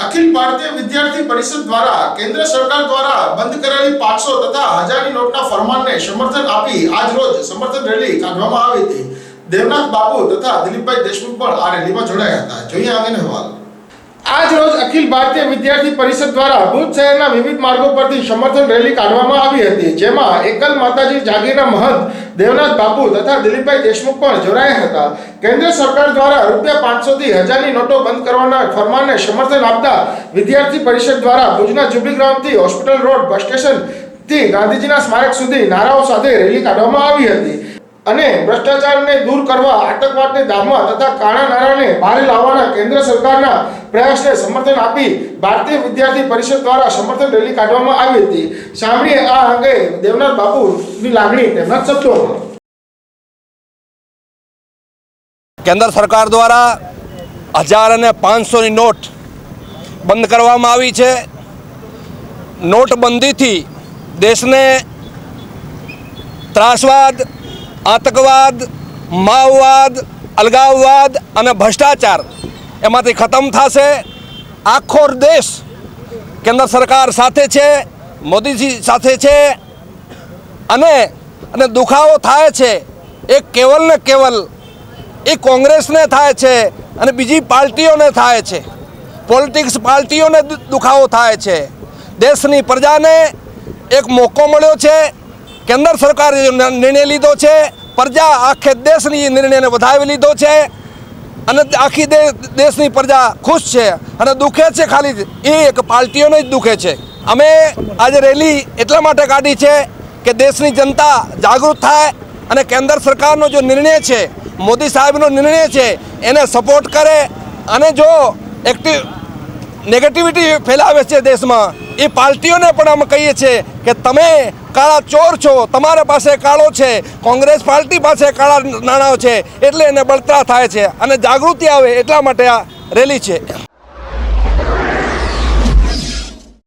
अखिल भारतीय विद्यार्थी परिषद द्वारा केंद्र सरकार द्वारा बंद करेली 500 तथा 1000 नोटना फरमानने समर्थन आपी आज रोज समर्थन रेली काढवामां आवी हती। देवनाथ बापू तथा दिलीपभाई देशमुख पण आ रेलीमां जोડાયા હતા। જોઈએ આગળનો અહેવાલ। आज रोज अखिल भारतीय विद्यार्थी परिषद द्वारा भूज शहरना विविध मार्गों परथी समर्थन रेली काढवामां आवी हती, जेमां एकल माताजी जागीરના महंत देवनाथ बापू तथा दिलीपभाई देशमुख पण जोડાયા હતા। केंद्र सरकार द्वारा ₹500 થી 1000 ની નોટો બંધ કરવાના ફરમાનને સમર્થન આપતા વિદ્યાર્થી પરિષદ द्वारा ભુજના जुबली ग्राउंड થી હોસ્પિટલ रोड बस स्टेशन થી ગાંધીજીના સ્મારક સુધી નારાઓ સાથે રેલી કાઢવામાં આવી હતી અને ભ્રષ્ટાચારને દૂર કરવા, આતંકવાદને ડામવા તથા કાળા નાણાંને બહાર લાવવાના કેન્દ્ર સરકારના પ્રયાસને સમર્થન આપી ભારતીય વિદ્યાર્થી પરિષદ દ્વારા સમર્થન રેલી કાઢવામાં આવી હતી। સાંભળીએ આ અંગે દેવનાથ બાપુની લાગણી તેમના શબ્દોમાં। केंद्र सरकार द्वारा 1000 અને 500 ની નોટ બંધ કરવામાં આવી છે। નોટબંધીથી દેશને ત્રાસવાદ, आतंकवाद, माओवाद, अलगाववाद અને ભ્રષ્ટાચાર એમાંથી ખતમ થશે। આખો દેશ કેન્દ્ર સરકાર સાથે છે, મોદીજી સાથે છે અને દુખાવો થાય છે એ કેવલ ને કેવલ એ કોંગ્રેસને થાય છે અને બીજી પાર્ટીઓને થાય છે। પોલિટિક્સ પાર્ટીઓને દુખાવો થાય છે। દેશની પ્રજાને એક મોકો મળ્યો છે। केंद्र सरकार निर्णय लीधो छे, प्रजा आखे देशनी निर्णय ने वधावी लीधो छे अने आखी देशनी प्रजा खुश छे अने दुखे छे खाली एक पार्टीओने ज दुखे छे। अमे आज रेली एटला माटे काढी छे के देशनी जनता जागृत थाय अने केंद्र सरकारनो जो निर्णय छे, मोदी साहेबनो निर्णय छे एने सपोर्ट करे अने जो एक्टिव नेगेटिविटी फैलावे छे देश में ए पार्टीओने पण अमे कहीए छे के तमे काळा चोर छो, तमारे पासे काळो छे, कांग्रेस पार्टी पासे काळा नाणां छे एटले एने बळतरा थाय छे अने जागृति आवे एटला माटे आ रेली छे।